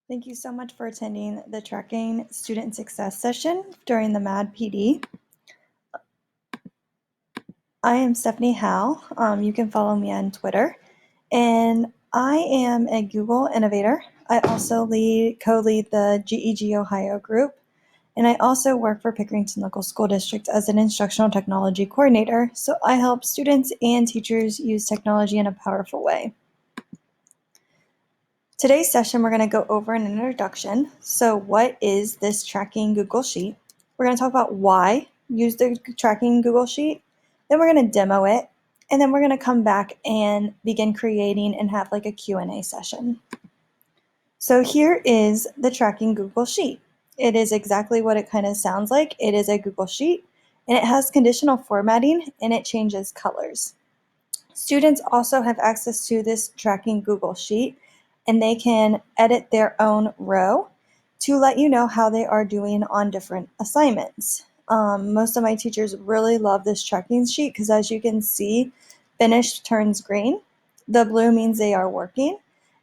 Thank you so much for attending the Tracking Student Success session during the MAD PD. I am Stephanie Howe. You can follow me on Twitter. And I am a Google innovator. I also co-lead the GEG Ohio group. And I also work for Pickerington Local School District as an instructional technology coordinator. So I help students and teachers use technology in a powerful way. Today's session, we're going to go over an introduction. So what is this Tracking Google Sheet? We're going to talk about why use the Tracking Google Sheet. Then we're going to demo it. And then we're going to come back and begin creating and have like a Q&A session. So here is the Tracking Google Sheet. It is exactly what it kind of sounds like. It is a Google Sheet and it has conditional formatting and it changes colors. Students also have access to this Tracking Google Sheet and they can edit their own row to let you know how they are doing on different assignments. Most of my teachers really love this tracking sheet because as you can see, finished turns green. The blue means they are working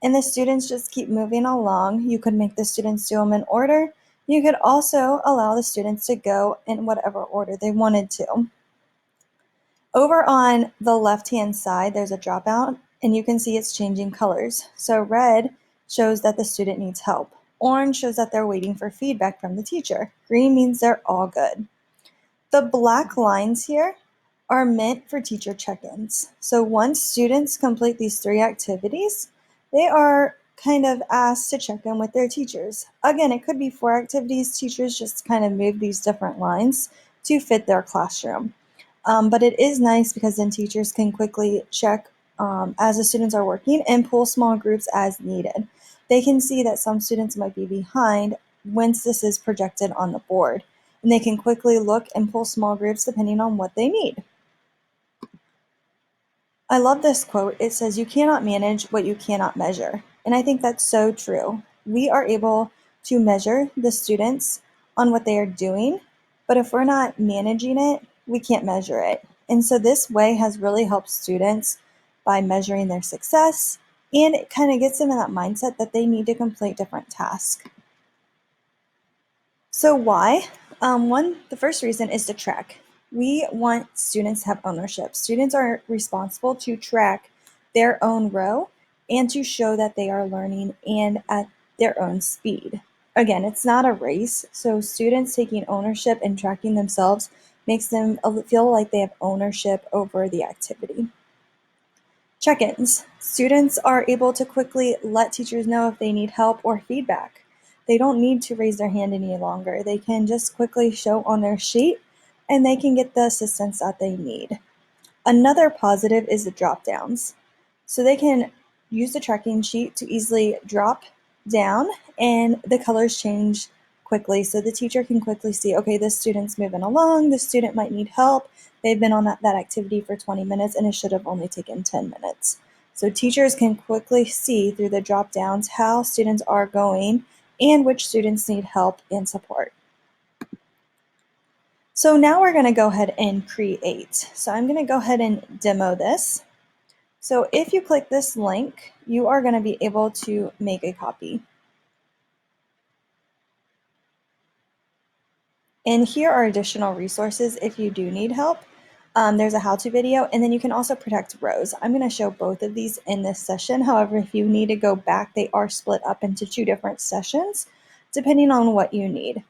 and the students just keep moving along. You could make the students do them in order. You could also allow the students to go in whatever order they wanted to. Over on the left-hand side, there's a dropout, and you can see it's changing colors. So red shows that the student needs help. Orange shows that they're waiting for feedback from the teacher. Green means they're all good. The black lines here are meant for teacher check-ins. So once students complete these 3 activities, they are kind of asked to check in with their teachers. Again, it could be 4 activities. Teachers just kind of move these different lines to fit their classroom. But it is nice because then teachers can quickly check as the students are working and pull small groups as needed. They can see that some students might be behind once this is projected on the board. And they can quickly look and pull small groups depending on what they need. I love this quote. It says, "You cannot manage what you cannot measure." And I think that's so true. We are able to measure the students on what they are doing, but if we're not managing it, we can't measure it. And so this way has really helped students by measuring their success, and it kind of gets them in that mindset that they need to complete different tasks. So why? The first reason is to track. We want students to have ownership. Students are responsible to track their own row and to show that they are learning and at their own speed. Again, it's not a race, so students taking ownership and tracking themselves makes them feel like they have ownership over the activity. Check-ins. Students are able to quickly let teachers know if they need help or feedback. They don't need to raise their hand any longer. They can just quickly show on their sheet and they can get the assistance that they need. Another positive is the drop downs. So they can use the tracking sheet to easily drop down and the colors change quickly. So the teacher can quickly see, okay, this student's moving along, this student might need help. They've been on that activity for 20 minutes and it should have only taken 10 minutes. So teachers can quickly see through the drop downs how students are going and which students need help and support. So now we're going to go ahead and create. So I'm going to go ahead and demo this. So if you click this link, you are going to be able to make a copy. And here are additional resources if you do need help. There's a how-to video, and then you can also protect rows. I'm going to show both of these in this session. However, if you need to go back, they are split up into 2 different sessions, depending on what you need.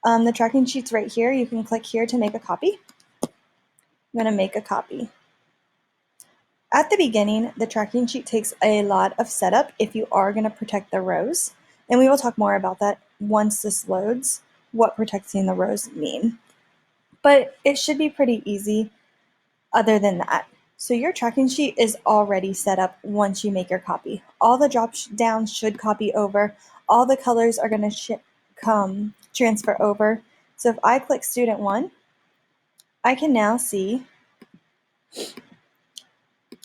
The tracking sheet's right here. You can click here to make a copy. I'm going to make a copy. At the beginning, the tracking sheet takes a lot of setup if you are going to protect the rows, and we will talk more about that once this loads, what protecting the rows mean. But it should be pretty easy other than that. So your tracking sheet is already set up once you make your copy. All the drop downs should copy over. All the colors are going to transfer over. So if I click student 1, I can now see,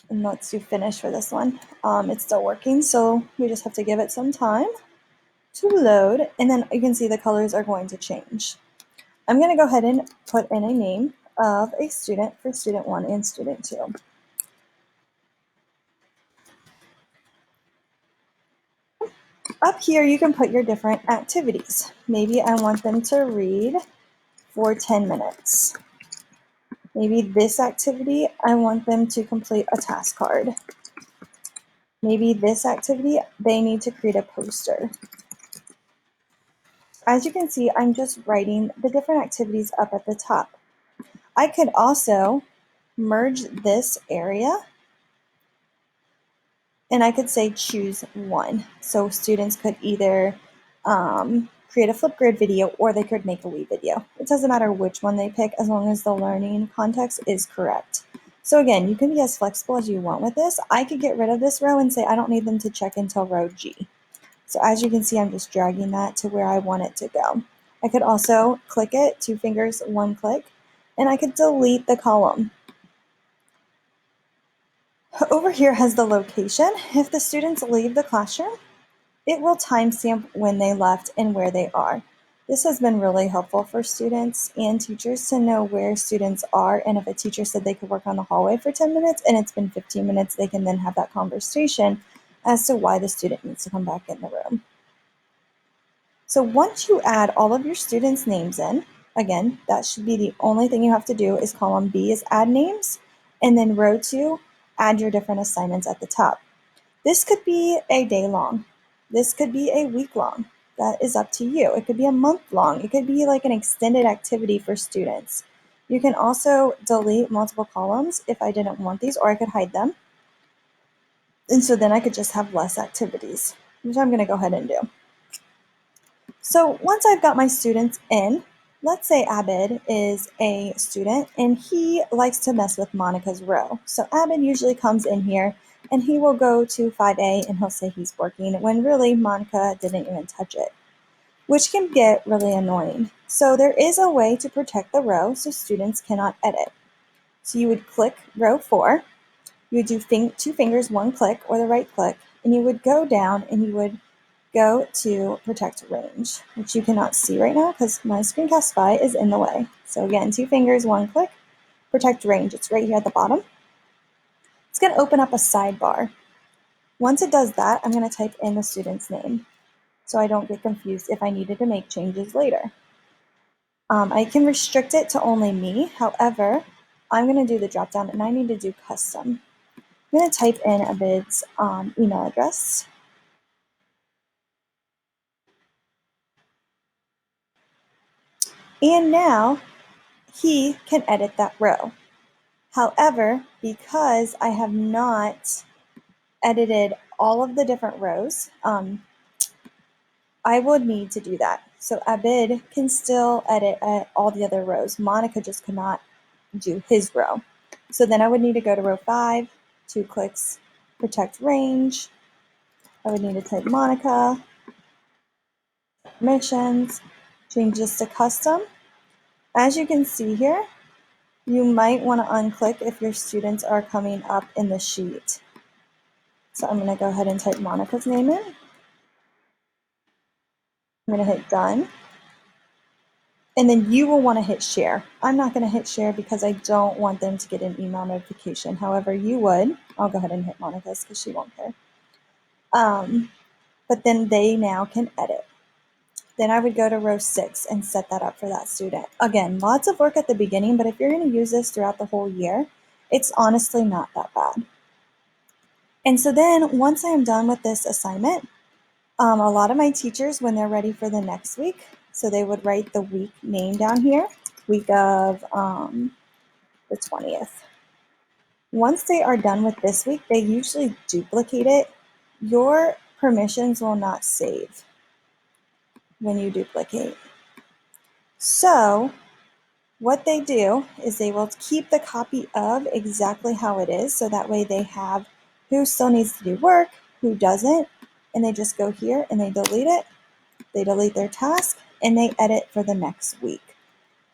and let's do finish for this one. It's still working, so we just have to give it some time to load, and then you can see the colors are going to change. I'm going to go ahead and put in a name of a student for student 1 and student 2. Up here, you can put your different activities. Maybe I want them to read for 10 minutes. Maybe this activity, I want them to complete a task card. Maybe this activity, they need to create a poster. As you can see, I'm just writing the different activities up at the top. I could also merge this area and I could say choose one. So students could either create a Flipgrid video or they could make a Wii video. It doesn't matter which one they pick as long as the learning context is correct. So again, you can be as flexible as you want with this. I could get rid of this row and say I don't need them to check until row G. So as you can see, I'm just dragging that to where I want it to go. I could also click it, 2 fingers, 1 click, and I could delete the column. Over here has the location. If the students leave the classroom, it will timestamp when they left and where they are. This has been really helpful for students and teachers to know where students are, and if a teacher said they could work on the hallway for 10 minutes and it's been 15 minutes, they can then have that conversation as to why the student needs to come back in the room. So once you add all of your students' names in, again, that should be the only thing you have to do is column B is add names, and then row 2, add your different assignments at the top. This could be a day long. This could be a week long. That is up to you. It could be a month long. It could be like an extended activity for students. You can also delete multiple columns if I didn't want these, or I could hide them. And so then I could just have less activities, which I'm going to go ahead and do. So once I've got my students in, let's say Abid is a student and he likes to mess with Monica's row. So Abid usually comes in here and he will go to 5A and he'll say he's working when really Monica didn't even touch it, which can get really annoying. So there is a way to protect the row so students cannot edit. So you would click row 4, you would do 2 fingers, 1 click, or the right click, and you would go down and you would go to protect range, which you cannot see right now because my Screencastify is in the way. So again, 2 fingers, 1 click, protect range. It's right here at the bottom. It's going to open up a sidebar. Once it does that, I'm going to type in the student's name so I don't get confused if I needed to make changes later. I can restrict it to only me. However, I'm going to do the drop down and I need to do custom. I'm going to type in Abid's email address. And now he can edit that row. However, because I have not edited all of the different rows, I would need to do that. So Abid can still edit all the other rows. Monica just could not do his row. So then I would need to go to row 5, 2 clicks, protect range. I would need to type Monica, permissions, change this to custom. As you can see here, you might want to unclick if your students are coming up in the sheet. So I'm going to go ahead and type Monica's name in. I'm going to hit done. And then you will want to hit share. I'm not going to hit share because I don't want them to get an email notification. However, you would. I'll go ahead and hit Monica's because she won't care. But then they now can edit. Then I would go to row 6 and set that up for that student. Again, lots of work at the beginning, but if you're going to use this throughout the whole year, it's honestly not that bad. And so then once I am done with this assignment, a lot of my teachers, when they're ready for the next week, so they would write the week name down here, week of the 20th. Once they are done with this week, they usually duplicate it. Your permissions will not save when you duplicate. So what they do is they will keep the copy of exactly how it is, so that way they have who still needs to do work, who doesn't, and they just go here and they delete it. They delete their task and they edit for the next week.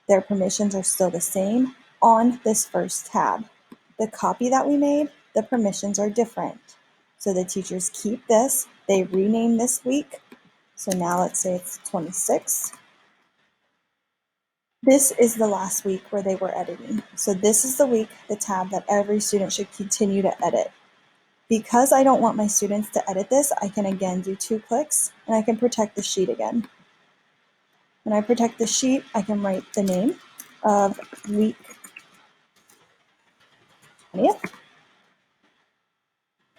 Their permissions are still the same on this first tab. The copy that we made, the permissions are different. So the teachers keep this, they rename this week. So now let's say it's 26. This is the last week where they were editing. So this is the week, the tab that every student should continue to edit. Because I don't want my students to edit this, I can again do 2 clicks and I can protect the sheet again. When I protect the sheet, I can write the name of week 20th.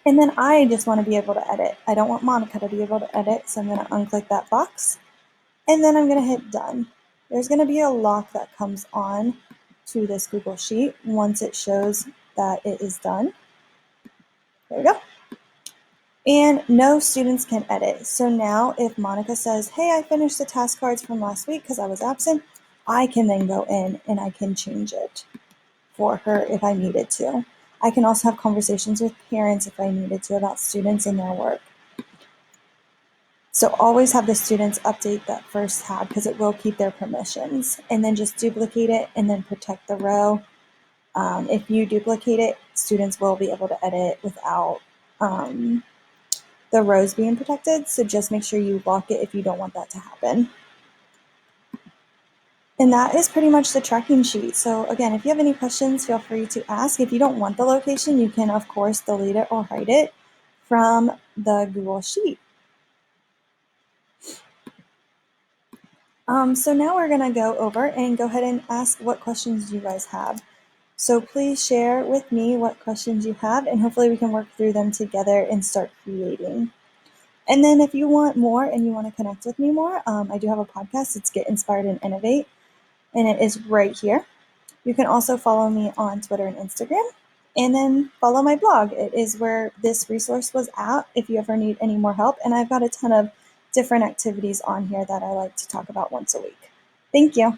And then I just want to be able to edit. I don't want Monica to be able to edit, so I'm going to unclick that box. And then I'm going to hit done. There's going to be a lock that comes on to this Google Sheet once it shows that it is done. There we go. And no students can edit. So now if Monica says, hey, I finished the task cards from last week because I was absent, I can then go in and I can change it for her if I needed to. I can also have conversations with parents if I needed to about students and their work. So always have the students update that first tab because it will keep their permissions, and then just duplicate it and then protect the row. If you duplicate it, students will be able to edit without the rows being protected. So just make sure you lock it if you don't want that to happen. And that is pretty much the tracking sheet. So again, if you have any questions, feel free to ask. If you don't want the location, you can of course delete it or hide it from the Google Sheet. So now we're gonna go over and go ahead and ask what questions you guys have. So please share with me what questions you have, and hopefully we can work through them together and start creating. And then if you want more and you want to connect with me more, I do have a podcast. It's Get Inspired and Innovate, and it is right here. You can also follow me on Twitter and Instagram, and then follow my blog. It is where this resource was at if you ever need any more help. And I've got a ton of different activities on here that I like to talk about once a week. Thank you.